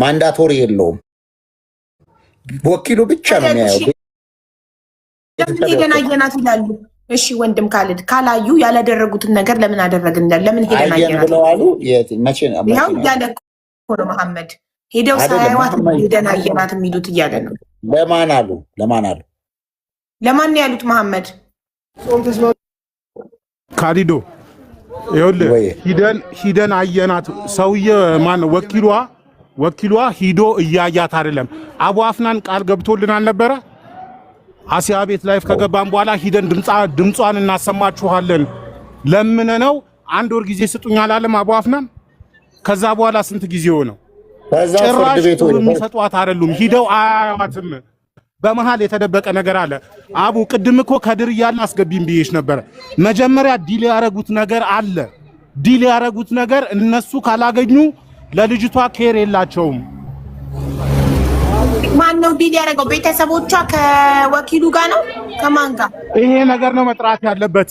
ማንዳቶሪ የለውም። ወኪሉ ብቻ ነው የሚያየው። ሄደን አየናት ይላሉ። እሺ ወንድም ካልድ ካላዩ ያላደረጉትን ነገር ለምን አደረግን? ለምን ሄደን አየናት ብለው አሉ። መቼ ነው ያለ ነው መሐመድ ሄደው ሳያዩት ሄደን አየናት የሚሉት እያለ ነው። ለማን አሉ? ለማን ያሉት? መሐመድ ካሊዶ ይኸውልህ ሂደን አየናት። ሰውዬ ማን ወኪሏ ሂዶ እያያት አይደለም። አቡ አፍናን ቃል ገብቶልናል ነበረ። አሲያ ቤት ላይፍ ከገባን በኋላ ሂደን ድምጿን እናሰማችኋለን ለምን ነው 1 ወር ጊዜ ስጡኝ አላለም አቡ አፍናን? ከዛ በኋላ ስንት ጊዜ ሆነው? ጭራሽ የሚሰጧት አይደሉም። ሂደው አያዋትም። በመሃል የተደበቀ ነገር አለ። አቡ ቅድም እኮ ከድር እያልን አስገቢም ብዬሽ ነበር። መጀመሪያ ዲል ያረጉት ነገር አለ። ዲል ያረጉት ነገር እነሱ ካላገኙ ለልጅቷ ኬር የላቸውም። ማን ነው ዲል ያረገው? ቤተሰቦቿ ከወኪሉ ጋር ነው? ከማን ጋር? ይሄ ነገር ነው መጥራት ያለበት።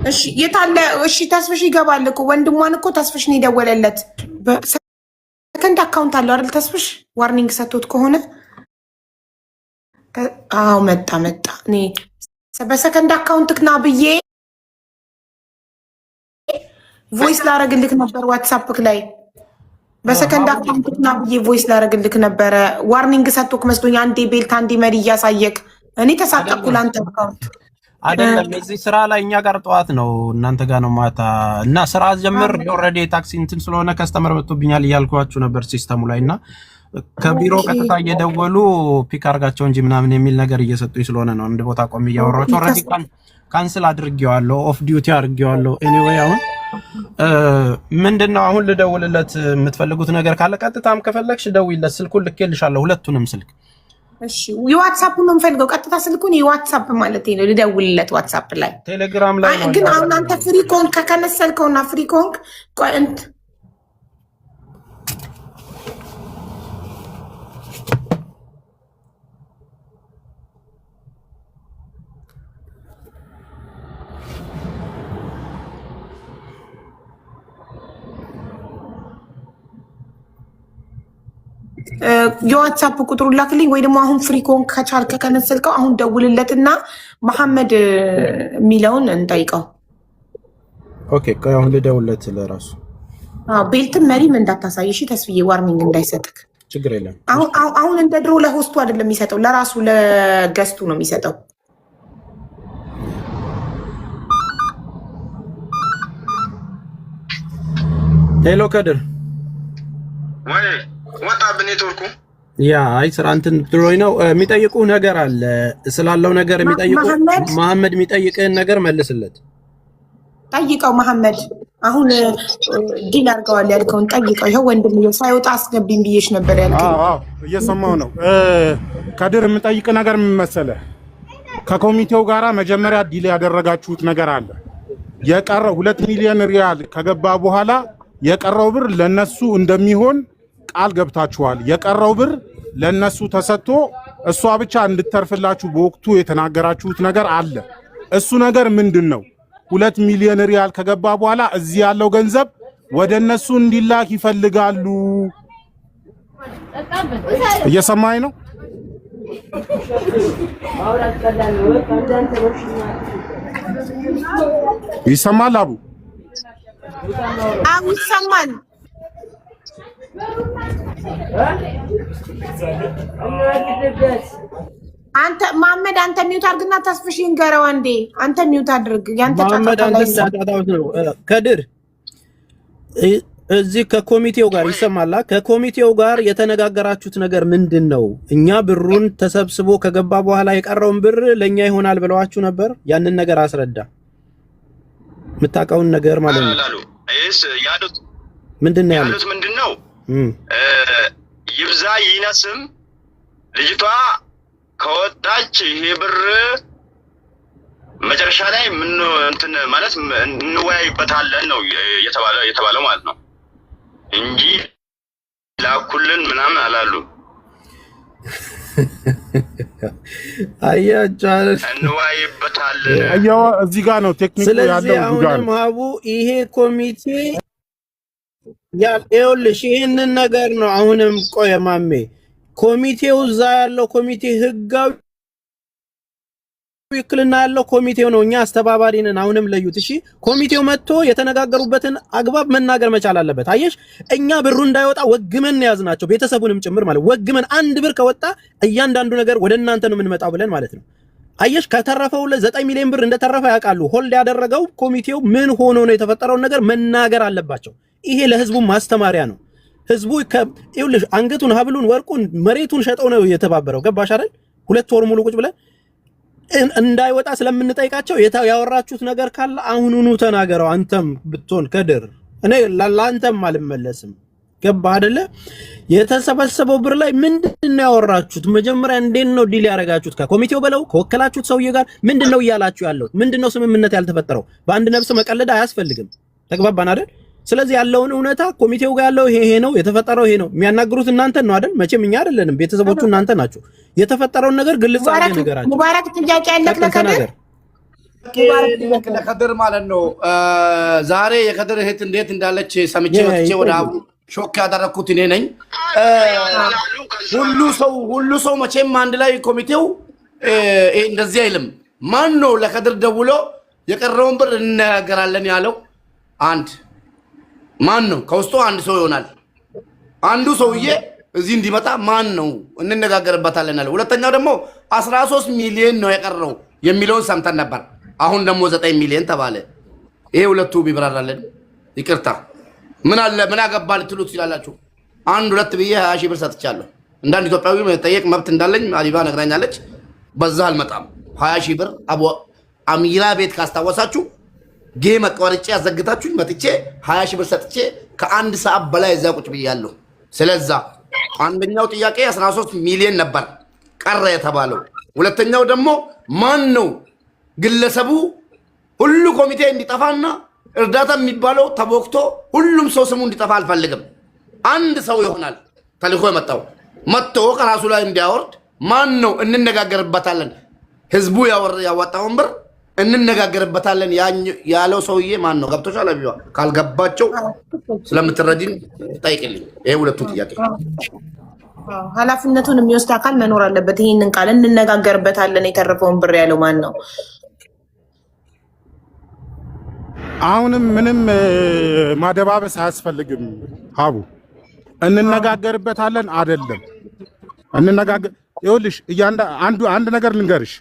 እሺ የታለ? እሺ ተስፍሽ ይገባል እኮ ወንድሟን እኮ ተስፍሽ ነው የደወለለት። ሰከንድ አካውንት አለው አይደል? ተስፍሽ ዋርኒንግ ሰጥቶት ከሆነ አው መጣ እኔ በሰከንድ አካውንት ክና ብዬ ቮይስ ላረግልክ ነበር ዋትስአፕክ ላይ በሰከንድ አካውንት ክና ብዬ ቮይስ ላረግልክ ነበር። ዋርኒንግ ሰጥቶክ መስሎኝ አንዴ ቤልት አንዴ መሪ እያሳየክ እኔ ተሳቀቅኩ። ላንተ አካውንት አይደለም እዚህ ስራ ላይ እኛ ጋር ጠዋት ነው እናንተ ጋር ነው ማታ እና ስራ ጀምር ኦሬዲ ታክሲ እንትን ስለሆነ ከስተመር መጥቶብኛል እያልኳችሁ ነበር ሲስተሙ ላይ እና ከቢሮ ቀጥታ እየደወሉ ፒክ አርጋቸው እንጂ ምናምን የሚል ነገር እየሰጡኝ ስለሆነ ነው እንደ ቦታ ቆም እያወራችሁ ኦሬዲ ካንስል አድርጌዋለሁ ኦፍ ዲዩቲ አድርጌዋለሁ። ኤኒዌይ አሁን ምንድነው አሁን ልደውልለት የምትፈልጉት ነገር ካለ ቀጥታም ከፈለግሽ ደውይለት ስልኩን ልኬልሻለሁ ሁለቱንም ስልክ። እሺ የዋትስአፑን ነው የምፈልገው ቀጥታ ስልኩን የዋትስአፕ ማለት ነው ልደውልለት ዋትስአፕ ላይ ቴሌግራም ላይ ነው ግን አሁን አንተ ፍሪ ኮንክ ከከነሰልከውና ፍሪ ኮንክ ቆንት የዋትስአፕ ቁጥሩ ላክልኝ ወይ ደግሞ አሁን ፍሪ ኮንክ ከቻልከ ከነሰልከው አሁን ደውልለትና መሐመድ የሚለውን እንጠይቀው። ኦኬ አሁን ልደውልለት ለራሱ ቤልትን መሪም እንዳታሳይ እሺ ተስፍዬ ዋርኒንግ እንዳይሰጥክ ችግር የለም። አሁን እንደ ድሮ ለሆስቱ አይደለም የሚሰጠው ለራሱ ለገስቱ ነው የሚሰጠው። ሄሎ ከድር ወይ ወጣ በኔትወርኩ ያ አይ ስራ እንትን ድሮይ ነው የሚጠይቁ ነገር አለ ስላለው ነገር የሚጠይቁ መሐመድ የሚጠይቅህን ነገር መልስለት። ጠይቀው መሐመድ አሁን ዲል አድርገዋል ያልከውን ጠይቀው። ይሄው ወንድም ሳይወጣ አስገቢኝ ብዬሽ ነበር ያልከኝ። አዎ እየሰማው ነው። ከድር የምጠይቅ ነገር ምን መሰለህ? ከኮሚቴው ጋራ መጀመሪያ ዲል ያደረጋችሁት ነገር አለ። የቀረው 2 ሚሊዮን ሪያል ከገባ በኋላ የቀረው ብር ለነሱ እንደሚሆን ቃል ገብታችኋል። የቀረው ብር ለነሱ ተሰጥቶ እሷ ብቻ እንድትተርፍላችሁ በወቅቱ የተናገራችሁት ነገር አለ። እሱ ነገር ምንድነው? 2 ሚሊዮን ሪያል ከገባ በኋላ እዚህ ያለው ገንዘብ ወደ እነሱ እንዲላክ ይፈልጋሉ። እየሰማኝ ነው? ይሰማል? አቡ ይሰማል። አንተ መሐመድ አንተ ሚውት አድርግና ተስፍሽ ይንገረው አንዴ። አንተ ሚውት አድርግ። ያንተ ከድር እዚህ ከኮሚቴው ጋር ይሰማላ። ከኮሚቴው ጋር የተነጋገራችሁት ነገር ምንድነው? እኛ ብሩን ተሰብስቦ ከገባ በኋላ የቀረውን ብር ለኛ ይሆናል ብለዋችሁ ነበር። ያንን ነገር አስረዳ። የምታውቀውን ነገር ማለት ነው። እሺ ያሉት ምንድነው? ያሉት ምንድነው? ይብዛ ይነስም ልጅቷ ከወጣች ይሄ ብር መጨረሻ ላይ ምን እንትን ማለት እንወያይበታለን ነው የተባለው ማለት ነው እንጂ ላኩልን ምናምን አላሉ። አያቻለ እንወያይበታለን። አያው እዚህ ጋር ነው ቴክኒክ ያለው። ስለዚህ አሁን ማቡ ይሄ ኮሚቴ ይኸውልሽ ይሄንን ነገር ነው አሁንም ቆየ ማሜ ኮሚቴው እዛ ያለው ኮሚቴ ህጋዊ ውክልና ያለው ኮሚቴው ነው እኛ አስተባባሪ ነን አሁንም ለዩት እሺ ኮሚቴው መጥቶ የተነጋገሩበትን አግባብ መናገር መቻል አለበት አየሽ እኛ ብሩ እንዳይወጣ ወግመን ያዝናቸው ቤተሰቡንም ጭምር ማለት ወግመን አንድ ብር ከወጣ እያንዳንዱ ነገር ወደ እናንተ ነው የምንመጣው ብለን ማለት ነው አየሽ ከተረፈው ለ9 ሚሊዮን ብር እንደተረፈ ያውቃሉ ሆልድ ያደረገው ኮሚቴው ምን ሆኖ ነው የተፈጠረው ነገር መናገር አለባቸው ይሄ ለህዝቡ ማስተማሪያ ነው ህዝቡ ይኸውልሽ አንገቱን ሀብሉን ወርቁን መሬቱን ሸጠው ነው የተባበረው ገባሽ አይደል 2 ወር ሙሉ ቁጭ ብለን እንዳይወጣ ስለምንጠይቃቸው ያወራችሁት ነገር ካለ አሁኑኑ ተናገረው አንተም ብትሆን ከድር እኔ ላንተም አልመለስም ገባ አይደለ የተሰበሰበው ብር ላይ ምንድነው ያወራችሁት መጀመሪያ እንዴት ነው ዲል ያረጋችሁት ከኮሚቴው በለው ከወከላችሁት ሰውዬ ጋር ምንድነው ያላችሁ ያለው ምንድነው ስምምነት ያልተፈጠረው በአንድ ነፍስ መቀለድ አያስፈልግም ተግባባን አይደል ስለዚህ ያለውን እውነታ ኮሚቴው ጋር ያለው ይሄ ነው የተፈጠረው ይሄ ነው የሚያናግሩት እናንተ ነው አይደል መቼም እኛ አይደለንም ቤተሰቦቹ እናንተ ናችሁ የተፈጠረውን ነገር ግልጽ አድርገን ነገራችሁ ሙባረክ ጥያቄ ያለክ ለከድር ማለት ነው ዛሬ የከድር እህት እንዴት እንዳለች ሰምቼ ወጥቼ ወደ አቡ ሾክ ያደረኩት እኔ ነኝ ሁሉ ሰው መቼም አንድ ላይ ኮሚቴው እንደዚህ አይልም ማን ነው ለከድር ደውሎ የቀረውን ብር እንነጋገራለን ያለው አንድ ማን ነው ከውስጡ አንድ ሰው ይሆናል አንዱ ሰውዬ እዚህ እንዲመጣ ማን ነው እንነጋገርበታለን አለ ሁለተኛው ደግሞ 13 ሚሊዮን ነው የቀረው የሚለውን ሰምተን ነበር አሁን ደግሞ 9 ሚሊዮን ተባለ ይሄ ሁለቱ ቢብራራለን ይቅርታ ምን አለ ምን አገባል ትሉት ይላላችሁ አንድ ሁለት ብዬ 20 ሺህ ብር ሰጥቻለሁ እንዳንድ ኢትዮጵያዊ መጠየቅ መብት እንዳለኝ አዲባ ነግራኛለች በዛ አልመጣም 20 ሺህ ብር አቡ አሚራ ቤት ካስታወሳችሁ ጌም አቋርጬ ያዘግታችሁኝ መጥቼ 20 ሺህ ብር ሰጥቼ ከአንድ ሰዓት በላይ እዛ ቁጭ ብያለሁ ስለዛ አንደኛው ጥያቄ 13 ሚሊዮን ነበር ቀረ የተባለው ሁለተኛው ደግሞ ማን ነው ግለሰቡ ሁሉ ኮሚቴ እንዲጠፋና እርዳታ የሚባለው ተቦክቶ ሁሉም ሰው ስሙ እንዲጠፋ አልፈልግም አንድ ሰው ይሆናል ተልኮ የመጣው መጥቶ ከራሱ ላይ እንዲያወርድ ማን ነው እንነጋገርበታለን ህዝቡ ያወጣውን ብር እንነጋገርበታለን ያለው ሰውዬ ማን ነው ገብቶሻል አቢባ ካልገባቸው ስለምትረጂን ጠይቅልኝ ይሄ ሁለቱ ጥያቄ ኃላፊነቱን የሚወስድ አካል መኖር አለበት ይሄንን ቃል እንነጋገርበታለን የተረፈውን ብር ያለው ማን ነው አሁንም ምንም ማደባበስ አያስፈልግም ሀቡ እንነጋገርበታለን አይደለም ይኸውልሽ አንድ ነገር ልንገርሽ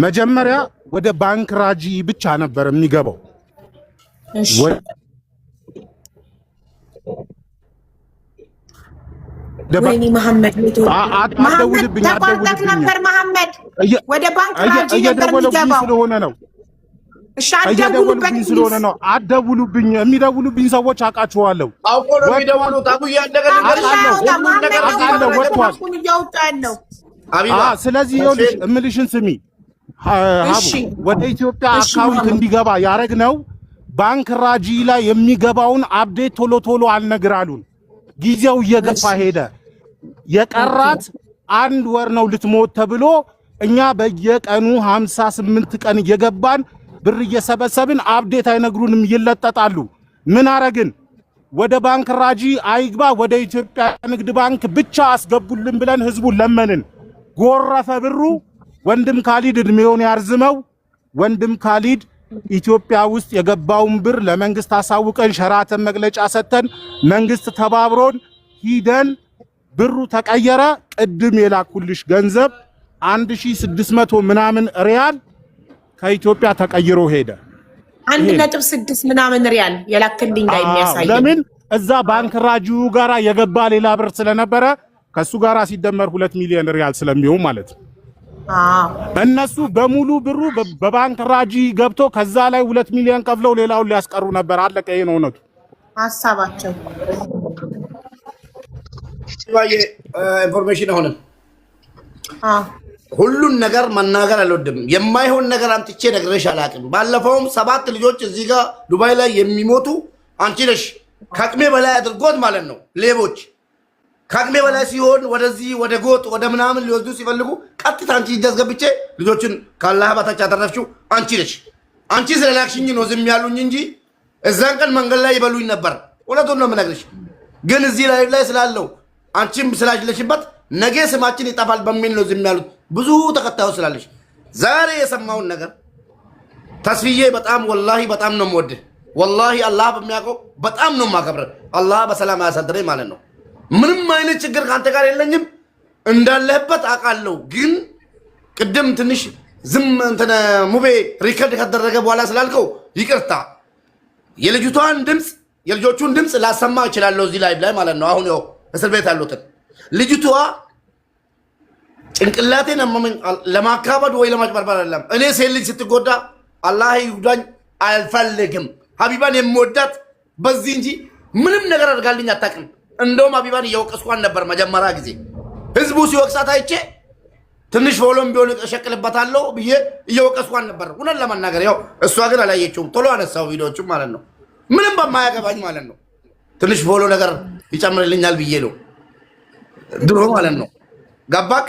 መጀመሪያ ወደ ባንክ ራጂ ብቻ ነበር የሚገባው እሺ ወይኔ መሐመድ አትደውልብኝ ነበር መሐመድ ወደ ባንክ ራጂ ነበር የሚገባው ስለሆነ ነው እሺ አትደውሉብኝ ስለሆነ ነው አትደውሉብኝ የሚደውሉብኝ ሰዎች አውቃቸዋለሁ አውቆ ነው የሚደውሉት አቡ ያደገ ነገር አቢባ ስለዚህ ይኸውልሽ እምልሽን ስሚ ሀቡ ወደ ኢትዮጵያ አካውንት እንዲገባ ያረግነው ባንክ ራጂ ላይ የሚገባውን አፕዴት ቶሎ አልነግራሉን ጊዜው እየገፋ ሄደ የቀራት 1 ወር ነው ልትሞት ተብሎ እኛ በየቀኑ 58 ቀን እየገባን ብር እየሰበሰብን አፕዴት አይነግሩንም ይለጠጣሉ ምን አረግን ወደ ባንክ ራጂ አይግባ ወደ ኢትዮጵያ ንግድ ባንክ ብቻ አስገቡልን ብለን ህዝቡን ለመንን ጎረፈ ብሩ ወንድም ካሊድ እድሜውን ያርዝመው ወንድም ካሊድ ኢትዮጵያ ውስጥ የገባውን ብር ለመንግስት አሳውቀን ሸራተን መግለጫ ሰጥተን መንግስት ተባብሮን ሂደን ብሩ ተቀየረ ቅድም የላኩልሽ ገንዘብ 1600 ምናምን ሪያል ከኢትዮጵያ ተቀይሮ ሄደ 1.6 ምናምን ሪያል የላክልኝ ላይ የሚያሳይ ለምን እዛ ባንክ ራጂው ጋራ የገባ ሌላ ብር ስለነበረ ከሱ ጋራ ሲደመር 2 ሚሊዮን ሪያል ስለሚሆን ማለት ነው እነሱ በሙሉ ብሩ በባንክ ራጂ ገብቶ ከዛ ላይ 2 ሚሊዮን ከፍለው ሌላውን ሊያስቀሩ ነበር አለቀ ይሄ ነው እውነቱ ሐሳባቸው ባየ ኢንፎርሜሽን አሁን ሁሉን ነገር መናገር አልወድም የማይሆን ነገር አምጥቼ ነግሬሽ አላቅም ባለፈውም 7 ልጆች እዚህ ጋር ዱባይ ላይ የሚሞቱ አንቺ ነሽ ከአቅሜ በላይ አድርጎት ማለት ነው ሌቦች ከአቅሜ በላይ ሲሆን ወደዚህ ወደ ጎጥ ወደ ምናምን ሊወስዱ ሲፈልጉ ቀጥታ አንቺ ይደስገብቼ ልጆችን ካላህ በታች አደረፍሽው አንቺ ነሽ አንቺ ስለላክሽኝ ነው ዝም ያሉኝ እንጂ እዛን ቀን መንገድ ላይ ይበሉኝ ነበር እውነቱን ነው የምነግርሽ። ግን እዚህ ላይ ስላለው አንቺም ስላልሽበት ነገ ስማችን ይጠፋል በሚል ነው ዝም ያሉት ብዙ ተከታዮች ስላለሽ። ዛሬ የሰማውን ነገር ተስፍዬ በጣም ወላሂ በጣም ነው የምወድህ። ወላሂ አላህ በሚያውቀው በጣም ነው የማከብረህ። አላህ በሰላም ያሳድረኝ ማለት ነው። ምንም አይነት ችግር ካንተ ጋር የለኝም እንዳለህበት አውቃለሁ። ግን ቅድም ትንሽ ዝም እንትን ሙቤ ሪከርድ ከተደረገ በኋላ ስላልከው ይቅርታ። የልጅቷን ድምፅ የልጆቹን ድምፅ ላሰማ እችላለሁ እዚህ ላይ ማለት ነው። አሁን ያው እስር ቤት ያሉትን ልጅቷ ጭንቅላቴን ለማካበድ ወይ ለማጭበርበር አይደለም። እኔ ሴት ልጅ ስትጎዳ አላህ ይጉዳኝ አልፈልግም። ሀቢባን የምወዳት በዚህ እንጂ ምንም ነገር አድርጋልኝ አታውቅም። እንደውም ሀቢባን እየወቀስኳን ነበር መጀመሪያ ጊዜ ህዝቡ ሲወቅሳት አይቼ ትንሽ ፎሎም ቢሆን እሸቅልበታለሁ ብዬ እየወቀስኳን ነበር እውነት ለመናገር። ያው እሷ ግን አላየችውም። ቶሎ አነሳው ቪዲዮዎቹም ማለት ነው። ምንም በማያገባኝ ማለት ነው። ትንሽ ፎሎ ነገር ይጨምርልኛል ብዬ ነው ድሮ ማለት ነው። ገባክ?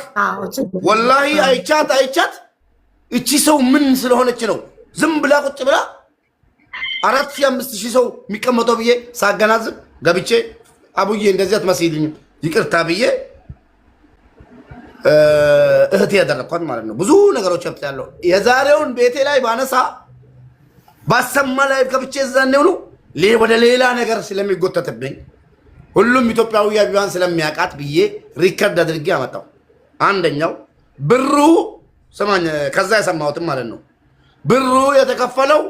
ወላሂ አይቻት እቺ ሰው ምን ስለሆነች ነው ዝም ብላ ቁጭ ብላ 4000 5000 ሰው የሚቀመጠው ብዬ ሳገናዝብ ገብቼ አቡዬ እንደዚህ አትመስይልኝም ይቅርታ ብዬ እህቴ ያደረኳት ማለት ነው። ብዙ ነገሮች ያለው የዛሬውን ቤቴ ላይ ባነሳ ባሰማ ላይ ገብቼ እዛኔው ነው ወደ ሌላ ነገር ስለሚጎተትብኝ ሁሉም ኢትዮጵያዊ ሀቢባን ስለሚያውቃት ብዬ ሪከርድ አድርጌ አመጣው። አንደኛው ብሩ ሰማኝ ከዛ የሰማሁትም ማለት ነው ብሩ የተከፈለው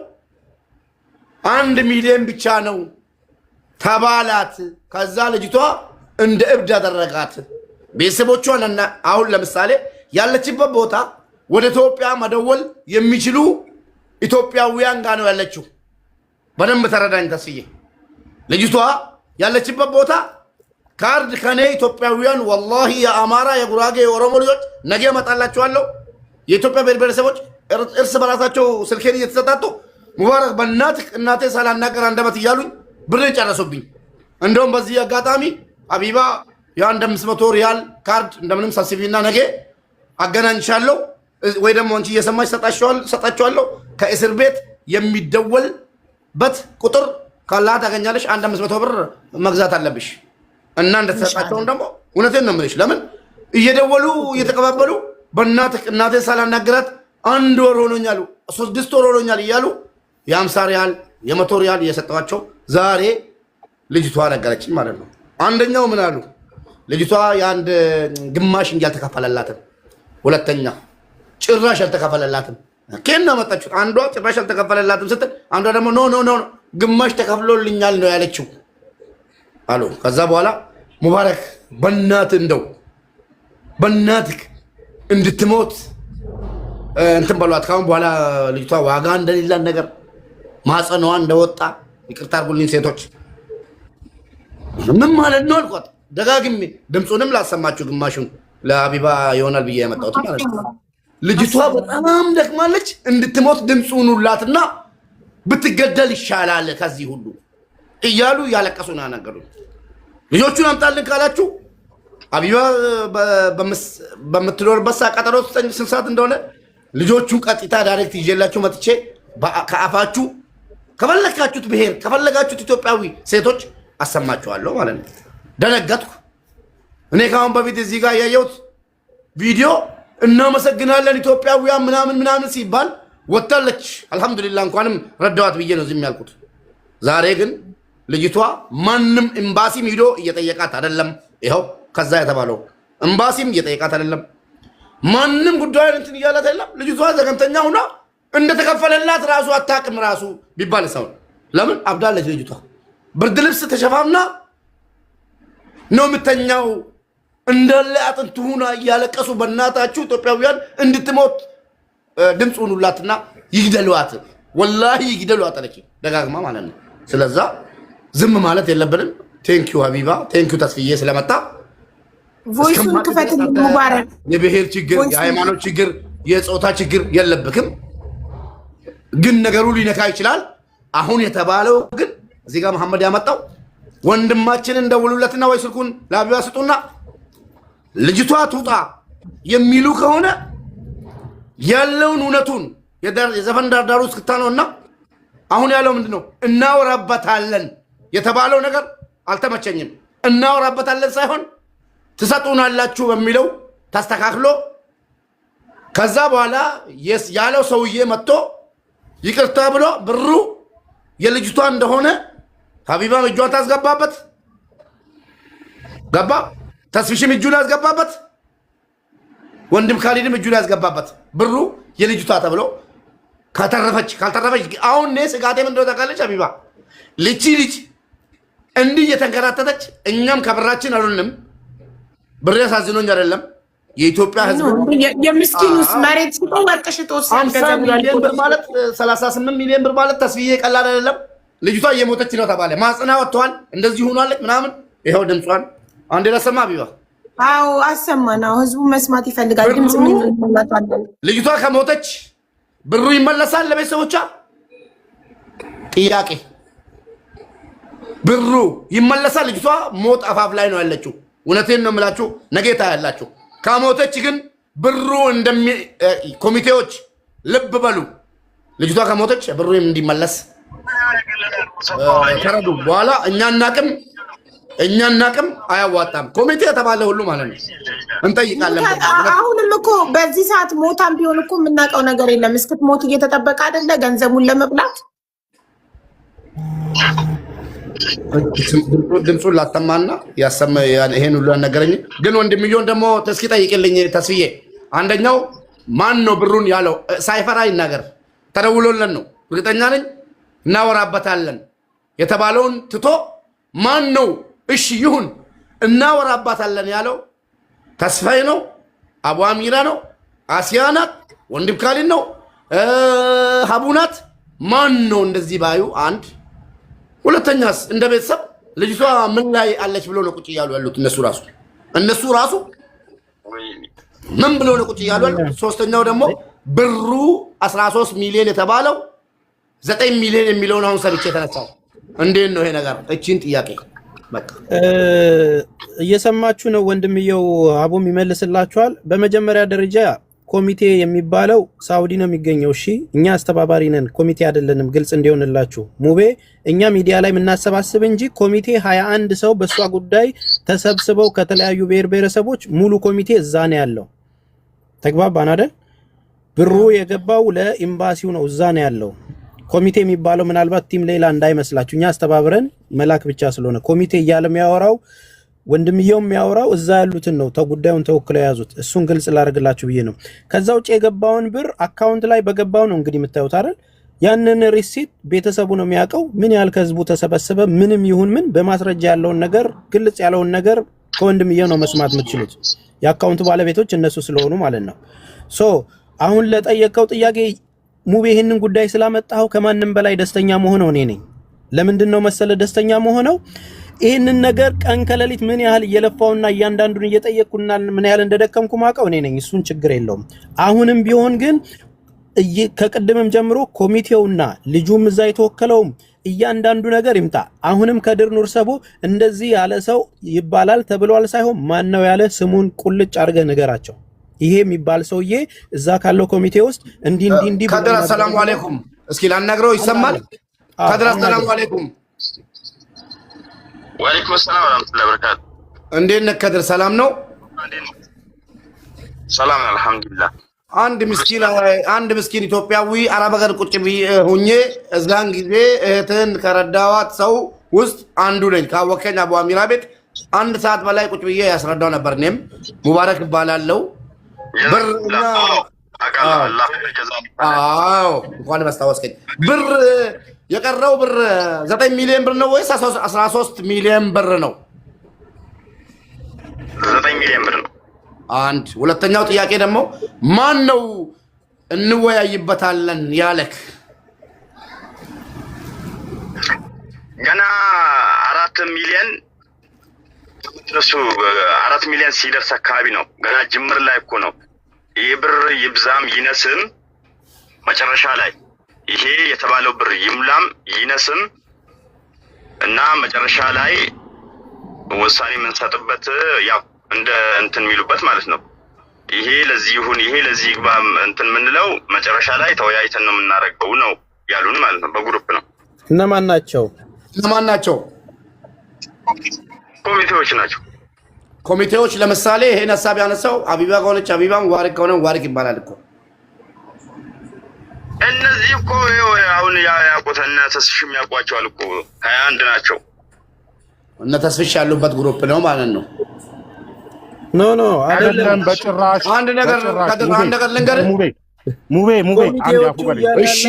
1 ሚሊዮን ብቻ ነው ተባላት። ከዛ ልጅቷ እንደ እብድ አደረጋት። ቤተሰቦቿን እና አሁን ለምሳሌ ያለችበት ቦታ ወደ ኢትዮጵያ መደወል የሚችሉ ኢትዮጵያውያን ጋር ነው ያለችው። በደንብ ተረዳኝ ተስዬ። ልጅቷ ያለችበት ቦታ ካርድ ከኔ ኢትዮጵያውያን ወላሂ የአማራ የጉራጌ የኦሮሞ ልጆች ነገ እመጣላችኋለሁ። የኢትዮጵያ ብሔረሰቦች እርስ በራሳቸው ስልኬን እየተሰጣጡ ሙባረክ በእናትህ እናቴ ሳላናገር አንደበት እያሉኝ ብሬን ጨረሱብኝ። እንደውም በዚህ አጋጣሚ ሀቢባ የ500 ሪያል ካርድ እንደምንም ሰብስቢና ነገ አገናኝሻለሁ ወይ ደግሞ አንቺ እየሰማሽ ሰጣችኋለሁ። ከእስር ቤት የሚደወልበት ቁጥር ካላ ታገኛለሽ። 500 ብር መግዛት አለብሽ እና እንደተሰጣቸውን ደግሞ እውነቴን ነው የምልሽ። ለምን እየደወሉ እየተቀባበሉ በእናትህ እናቴ ሳላናገራት 1 ወር ሆኖኛል 6 ወር ሆኖኛል እያሉ የ50 ሪያል የ100 ሪያል እየሰጠዋቸው ዛሬ ልጅቷ ነገረችኝ ማለት ነው። አንደኛው ምን አሉ ልጅቷ የአንድ ግማሽ እንጂ አልተከፈለላትም። ሁለተኛ ጭራሽ አልተከፈለላትም። ከና መጣችሁ አንዷ ጭራሽ አልተከፈለላትም ስትል አንዷ ደግሞ ኖ ግማሽ ተከፍሎልኛል ነው ያለችው አሉ። ከዛ በኋላ ሙባረክ በእናትህ እንድትሞት እንትን በሏት። ካሁን በኋላ ልጅቷ ዋጋ እንደሌላት ነገር ማጸኗ እንደወጣ ይቅርታ አድርጉልኝ ሴቶች። ምን ማለት ነው አልኳት ደጋግሜ። ድምፁንም ላሰማችሁ ግማሹን ለሀቢባ ይሆናል ብዬ ያመጣሁት ማለት ነው። ልጅቷ በጣም ደክማለች። እንድትሞት ድምፁን ሁላትና ብትገደል ይሻላል ከዚህ ሁሉ እያሉ ያለቀሱ ነው ያናገሩኝ። ልጆቹን አምጣልን ካላችሁ ሀቢባ በምትኖርበት ሰዓት ቀጠሮ ስንት ሰዓት እንደሆነ ልጆቹን ቀጥታ ዳይሬክት ይዤላችሁ መጥቼ ከአፋችሁ ከፈለጋችሁት ብሔር ከፈለጋችሁት ኢትዮጵያዊ ሴቶች አሰማችኋለሁ ማለት ነው። ደነገጥኩ። እኔ ካሁን በፊት እዚህ ጋር ያየሁት ቪዲዮ እናመሰግናለን ኢትዮጵያውያን ምናምን ሲባል ወጣለች። አልহামዱሊላህ እንኳንም ረዳዋት ብዬ ነው ዝም ያልኩት። ዛሬ ግን ልጅቷ ማንም ኤምባሲም ሄዶ እየጠየቃት አይደለም። ይኸው ከዛ የተባለው ኤምባሲም እየጠየቃት አይደለም። ማንም ጉዳይ እንትን እያላት አይደለም። ልጅቷ ዘገምተኛ ሆና እንደተከፈለላት ራሱ አታውቅም ራሱ ቢባል ሰው ለምን አብዳለች ልጅቷ። ብርድ ልብስ ተሸፋፍና ነው የምተኛው። እንዳለ አጥንቱ ሆና እያለቀሱ በእናታችሁ ኢትዮጵያውያን እንድትሞት ድምፁን ሁላትና ይግደሏት፣ ወላሂ ይግደሏት አለች ደጋግማ ማለት ነው። ስለዛ ዝም ማለት የለብንም። ቴንኪዩ ሀቢባ፣ ቴንኪዩ ተስፍዬ ስለመጣ። ቮይሱን ክፈት ሙባረክ። የብሔር ችግር፣ የሃይማኖት ችግር፣ የጾታ ችግር የለብክም፣ ግን ነገሩ ሊነካ ይችላል። አሁን የተባለው ግን እዚህ ጋር መሐመድ ያመጣው ወንድማችንን ደውሉለትና ወይ ስልኩን ለሀቢባ ስጡና ልጅቷ ትውጣ የሚሉ ከሆነ ያለውን እውነቱን የዘፈን ዳርዳሩ እስክታ ነውና አሁን ያለው ምንድነው እናወራበታለን የተባለው ነገር አልተመቸኝም። እናወራበታለን ሳይሆን ትሰጡናላችሁ በሚለው ተስተካክሎ ከዛ በኋላ ያለው ሰውዬ መጥቶ ይቅርታ ብሎ ብሩ የልጅቷ እንደሆነ ሀቢባም እጇን ታስገባበት ገባ። ተስፍሽም እጁን ያስገባበት፣ ወንድም ካሊድም እጁን ያስገባበት ብሩ የልጅቷ ተብሎ ካልተረፈች አሁን እኔ ስጋቴ ምን እንደሆነ ታውቃለች ሀቢባ? ልጅ እንዲህ እየተንከራተተች እኛም ከብራችን አሉንም ብር ያሳዝኖኝ አይደለም የኢትዮጵያ ሕዝብ የምስኪኑስ መሬት ሽጦ ወርቅ ሽጦ 50 ሚሊዮን ብር ማለት 38 ሚሊዮን ብር ማለት ተስፍዬ ቀላል አይደለም። ልጅቷ እየሞተች ነው ተባለ፣ ማጽና ወጥቷል፣ እንደዚህ ሆኗል ምናምን። ይኸው ድምጿን አንዴ ላሰማ ቢባ። አዎ አሰማናው። ህዝቡ መስማት ይፈልጋል። ድምጽ ምን ይመላታል? ልጅቷ ከሞተች ብሩ ይመለሳል ለቤተሰቦቿ? ጥያቄ። ብሩ ይመለሳል? ልጅቷ ሞት አፋፍ ላይ ነው ያለችው። እውነቴን ነው የምላችሁ፣ ነገ ታያላችሁ። ከሞተች ግን ብሩ ኮሚቴዎች ልብ በሉ። ልጅቷ ከሞተች ብሩ እንዲመለስ ተረዱ። በኋላ እኛ እናቅም አያዋጣም። ኮሚቴ የተባለ ሁሉ ማለት ነው እንጠይቃለን። አሁንም እኮ በዚህ ሰዓት ሞታም ቢሆን እኮ የምናውቀው ነገር የለም። እስክትሞት እየተጠበቀ አይደለ ገንዘቡን ለመብላት። ድምፁን ላሰማና ይሄን ሁሉ ያነገረኝ ግን ወንድምየውን ደግሞ እስኪ ጠይቅልኝ ተስፍዬ። አንደኛው ማን ነው ብሩን ያለው? ሳይፈራ ይናገር። ተደውሎለን ነው እርግጠኛ ነኝ። እናወራበታለን የተባለውን ትቶ ማን ነው እሺ ይሁን እናወራባታለን ያለው? ተስፋዬ ነው? አቡ አሚራ ነው? አሲያ ናት? ወንድም ካሊድ ነው? ሀቡ ናት? ማን ነው እንደዚህ ባዩ? አንድ ሁለተኛስ እንደ ቤተሰብ ልጅቷ ምን ላይ አለች ብሎ ነው ቁጭ እያሉ ያሉት? እነሱ ራሱ ምን ብሎ ነው ቁጭ እያሉ ያሉት? ሶስተኛው ደግሞ ብሩ 13 ሚሊዮን የተባለው 9 ሚሊዮን የሚለውን አሁን ሰብቼ የተነሳው እንዴት ነው ይሄ ነገር? እቺን ጥያቄ እየሰማችሁ ነው ወንድምየው አቡም ይመልስላችኋል። በመጀመሪያ ደረጃ ኮሚቴ የሚባለው ሳውዲ ነው የሚገኘው። እሺ እኛ አስተባባሪ ነን፣ ኮሚቴ አይደለንም። ግልጽ እንዲሆንላችሁ ሙቤ፣ እኛ ሚዲያ ላይ የምናሰባስብ እንጂ ኮሚቴ 21 ሰው በእሷ ጉዳይ ተሰብስበው ከተለያዩ ብሔር ብሔረሰቦች ሙሉ ኮሚቴ እዛ ነው ያለው። ተግባባን አይደል? ብሩ የገባው ለኤምባሲው ነው፣ እዛ ነው ያለው። ኮሚቴ የሚባለው ምናልባት ቲም ሌላ እንዳይመስላችሁ፣ እኛ አስተባብረን መላክ ብቻ ስለሆነ ኮሚቴ እያለ የሚያወራው ወንድምየው የሚያወራው እዛ ያሉትን ነው ጉዳዩን ተወክለው የያዙት። እሱን ግልጽ ላደርግላችሁ ብዬ ነው። ከዛ ውጭ የገባውን ብር አካውንት ላይ በገባው ነው እንግዲህ የምታዩት አይደል? ያንን ሪሲት ቤተሰቡ ነው የሚያውቀው። ምን ያህል ከህዝቡ ተሰበሰበ ምንም ይሁን ምን በማስረጃ ያለውን ነገር ግልጽ ያለውን ነገር ከወንድምየው ነው መስማት የምትችሉት። የአካውንቱ ባለቤቶች እነሱ ስለሆኑ ማለት ነው። ሶ አሁን ለጠየቀው ጥያቄ ሙቤ ይህንን ጉዳይ ስላመጣው ከማንም በላይ ደስተኛ መሆነው እኔ ነኝ። ለምንድን ነው መሰለ ደስተኛ መሆነው? ይህንን ነገር ቀን ከሌሊት ምን ያህል እየለፋውና እያንዳንዱን እየጠየቅኩና ምን ያህል እንደደከምኩ ማውቀው እኔ ነኝ። እሱን ችግር የለውም። አሁንም ቢሆን ግን ከቅድምም ጀምሮ ኮሚቴውና ልጁም እዛ የተወከለውም እያንዳንዱ ነገር ይምጣ። አሁንም ከድር ኑር ሰቦ እንደዚህ ያለ ሰው ይባላል ተብሏል ሳይሆን ማን ነው ያለ ስሙን ቁልጭ አድርገህ ንገራቸው። ይሄ የሚባል ሰውዬ እዛ ካለው ኮሚቴ ውስጥ እንዲ ከድር አሰላሙ አለይኩም። እስኪ ላናግረው ይሰማል? ከድር አሰላሙ አለይኩም። ወአለይኩም ሰላም ወራህመቱላሂ ወበረካቱ። እንዴት ነህ ከድር? ሰላም ነው? ሰላም አልሐምዱሊላህ። አንድ ምስኪን ኢትዮጵያዊ አረብ ሀገር ቁጭ ሁኜ እዛን ጊዜ እህትን ከረዳዋት ሰው ውስጥ አንዱ ነኝ። ካወከኝ አቡ አሚራ ቤት 1 ሰዓት በላይ ቁጭ ብዬ ያስረዳው ነበር። እኔም ሙባረክ እባላለሁ። ብርና እንኳን ማስታወስከኝ። ብር የቀረው ብር 9 ሚሊዮን ብር ነው ወይስ 13 ሚሊዮን ብር ነው? 9 ሚሊዮን ብር ነው። አንድ ሁለተኛው ጥያቄ ደግሞ ማን ነው እንወያይበታለን ያለክ? ገና 4 ሚሊዮን እሱ 4 ሚሊዮን ሲደርስ አካባቢ ነው። ገና ጅምር ላይ እኮ ነው። ይህ ብር ይብዛም ይነስም መጨረሻ ላይ ይሄ የተባለው ብር ይምላም ይነስም እና መጨረሻ ላይ ውሳኔ የምንሰጥበት ያው እንደ እንትን የሚሉበት ማለት ነው። ይሄ ለዚህ ይሁን ይሄ ለዚህ ይግባ እንትን የምንለው መጨረሻ ላይ ተወያይተን ነው የምናደርገው ነው ያሉን ማለት ነው። በግሩፕ ነው። እነማን ናቸው? ኮሚቴዎች ናቸው። ኮሚቴዎች ለምሳሌ ይሄን ሐሳብ ያነሳው አቢባ ከሆነች አቢባ፣ ሙባረክ ከሆነ ሙባረክ ይባላል እኮ። እነዚህ እኮ አሁን ያቆተና ተስፍሽ የሚያውቋቸዋል እኮ 21 ናቸው። እነ ተስፍሽ ያሉበት ግሩፕ ነው ማለት ነው። ኖ አይደለም በጭራሽ። አንድ ነገር ልንገርህ ሙቤ አንድ አፉ በለኝ። እሺ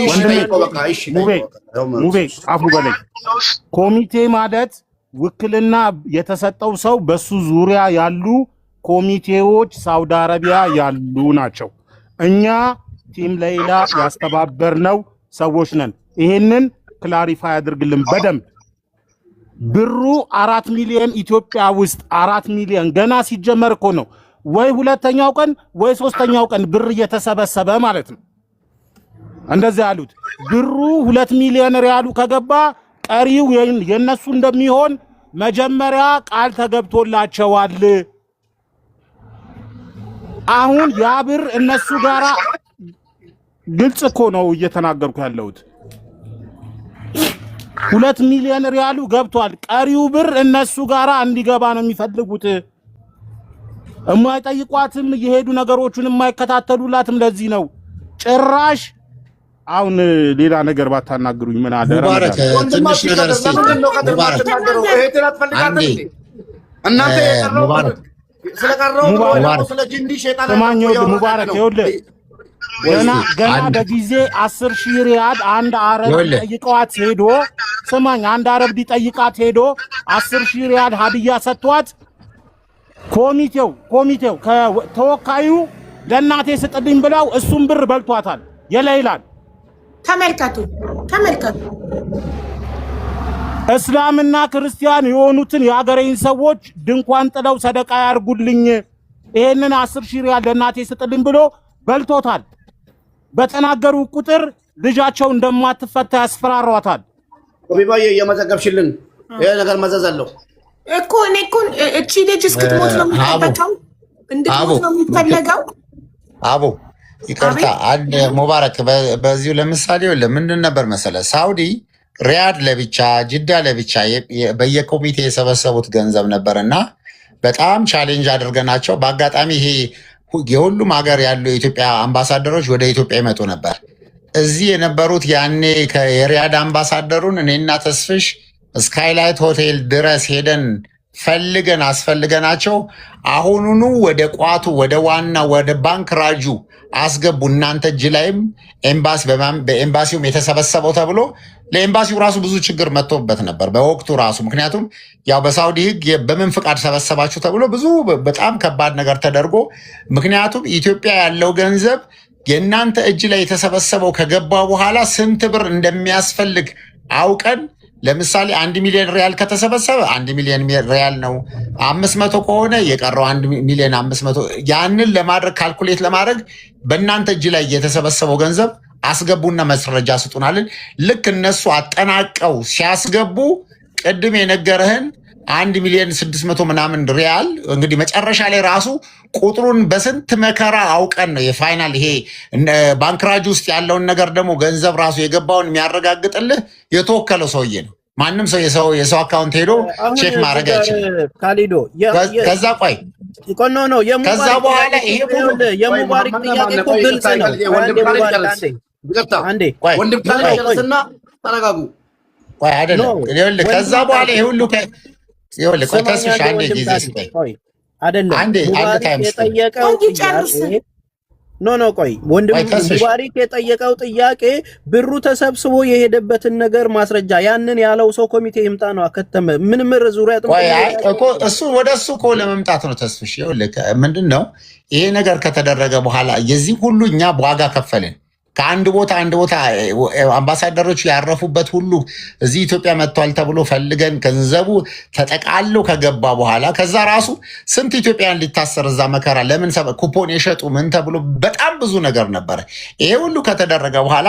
በቃ እሺ ሙቤ አፉ በለኝ። ኮሚቴ ማለት ውክልና የተሰጠው ሰው በሱ ዙሪያ ያሉ ኮሚቴዎች ሳውዲ አረቢያ ያሉ ናቸው። እኛ ቲም ሌላ ያስተባበርነው ሰዎች ነን። ይሄንን ክላሪፋይ አድርግልን በደንብ። ብሩ 4 ሚሊዮን ኢትዮጵያ ውስጥ 4 ሚሊዮን ገና ሲጀመር እኮ ነው። ወይ ሁለተኛው ቀን ወይ ሶስተኛው ቀን ብር እየተሰበሰበ ማለት ነው። እንደዚህ ያሉት ብሩ 2 ሚሊዮን ሪያሉ ከገባ ቀሪው የነሱ እንደሚሆን መጀመሪያ ቃል ተገብቶላቸዋል። አሁን ያ ብር እነሱ ጋራ ግልጽ እኮ ነው እየተናገርኩ ያለሁት። 2 ሚሊዮን ሪያሉ ገብቷል። ቀሪው ብር እነሱ ጋራ እንዲገባ ነው የሚፈልጉት። የማይጠይቋትም የሄዱ ነገሮችን የማይከታተሉላትም ለዚህ ነው። ጭራሽ አሁን ሌላ ነገር ባታናግሩኝ ምን አለ? ሙባረክ ትንሽ ነገር እስቲ ሙባረክ እናንተ ሙባረክ ስለቀረው ሙባረክ ይኸውልህ ገና በጊዜ 10,000 ሪያል አንድ አረብ ጠይቀዋት ሄዶ ስማኝ፣ አንድ አረብ ሊጠይቃት ሄዶ 10,000 ሪያል ሀዲያ ሰጥቷት ኮሚቴው ከተወካዩ ለእናቴ ስጥልኝ ብለው እሱም ብር በልቷታል። የለይላል ተመልከቱ። እስላምና ክርስቲያን የሆኑትን የሀገሬን ሰዎች ድንኳን ጥለው ሰደቃ ያርጉልኝ፣ ይሄንን 10,000 ሪያል ለእናቴ ስጥልኝ ብሎ በልቶታል። በተናገሩ ቁጥር ልጃቸው እንደማትፈታ ያስፈራሯታል። ቢባዬ የመዘገብሽልን ይሄ ነገር መዘዝ አለው እኮ። እኔ እኮ እቺ ልጅ እስክትሞት ነው የሚጠበቀው፣ እንድትሞት ነው የሚፈለገው። አቡ ይቅርታ፣ አንድ ሙባረክ በዚሁ ለምሳሌ ለምንድን ነበር መሰለ ሳውዲ ሪያድ ለብቻ ጅዳ ለብቻ በየኮሚቴ የሰበሰቡት ገንዘብ ነበርና በጣም ቻሌንጅ አድርገናቸው በአጋጣሚ ይሄ የሁሉም ሀገር ያሉ የኢትዮጵያ አምባሳደሮች ወደ ኢትዮጵያ ይመጡ ነበር። እዚህ የነበሩት ያኔ የሪያድ አምባሳደሩን እኔና ተስፍሽ ስካይላይት ሆቴል ድረስ ሄደን ፈልገን አስፈልገናቸው አሁኑኑ ወደ ቋቱ ወደ ዋና ወደ ባንክ ራጁ አስገቡ። እናንተ እጅ ላይም በኤምባሲውም የተሰበሰበው ተብሎ ለኤምባሲው ራሱ ብዙ ችግር መጥቶበት ነበር በወቅቱ ራሱ። ምክንያቱም ያው በሳውዲ ሕግ በምን ፍቃድ ሰበሰባችሁ ተብሎ ብዙ በጣም ከባድ ነገር ተደርጎ፣ ምክንያቱም ኢትዮጵያ ያለው ገንዘብ የእናንተ እጅ ላይ የተሰበሰበው ከገባ በኋላ ስንት ብር እንደሚያስፈልግ አውቀን ለምሳሌ 1 ሚሊዮን ሪያል ከተሰበሰበ 1 ሚሊዮን ሪያል ነው። 500 ከሆነ የቀረው 1 ሚሊዮን 500 ያንን ለማድረግ ካልኩሌት ለማድረግ በእናንተ እጅ ላይ የተሰበሰበው ገንዘብ አስገቡና መስረጃ ስጡናልን። ልክ እነሱ አጠናቀው ሲያስገቡ ቅድም የነገረህን 1 ሚሊዮን 600 ምናምን ሪያል እንግዲህ መጨረሻ ላይ ራሱ ቁጥሩን በስንት መከራ አውቀን ነው የፋይናል ይሄ ባንክራጅ ውስጥ ያለውን ነገር ደግሞ ገንዘብ ራሱ የገባውን የሚያረጋግጥልህ የተወከለው ሰውዬ ነው። ማንም ሰው የሰው አካውንት ሄዶ ቼክ ማድረግ አይችልም። ካሊዶ ከዛ ቆይ ነው ከዛ በኋላ ይሄ የሙባሪክ ጥያቄ እኮ ግልጽ ነው። ወንድም ካለና ተረጋጉ። ቆይ አይደለም ይኸውልህ ከዛ በኋላ ይሄ ሁሉ ይኸውልህ ቆይ ተስፋ አንዴ ጊዜ ስጠኝ አይደለም አንዴ የጠየቀው ቆይ ወንድም ሙባሪክ የጠየቀው ጥያቄ ብሩ ተሰብስቦ የሄደበትን ነገር ማስረጃ ያንን ያለው ሰው ኮሚቴ ይምጣ ነው። አከተመ ምርምር ዙሪያ እሱ ወደ እሱ እኮ ለመምጣት ነው ተስፍሽ። ይኸውልህ ምንድን ነው ይሄ ነገር ከተደረገ በኋላ የዚህ ሁሉ እኛ ዋጋ ከፈልን። ከአንድ ቦታ አምባሳደሮቹ ያረፉበት ሁሉ እዚህ ኢትዮጵያ መጥቷል ተብሎ ፈልገን ገንዘቡ ተጠቃሎ ከገባ በኋላ ከዛ ራሱ ስንት ኢትዮጵያን ሊታሰር እዛ መከራ ለምን ኩፖን የሸጡ ምን ተብሎ በጣም ብዙ ነገር ነበረ። ይሄ ሁሉ ከተደረገ በኋላ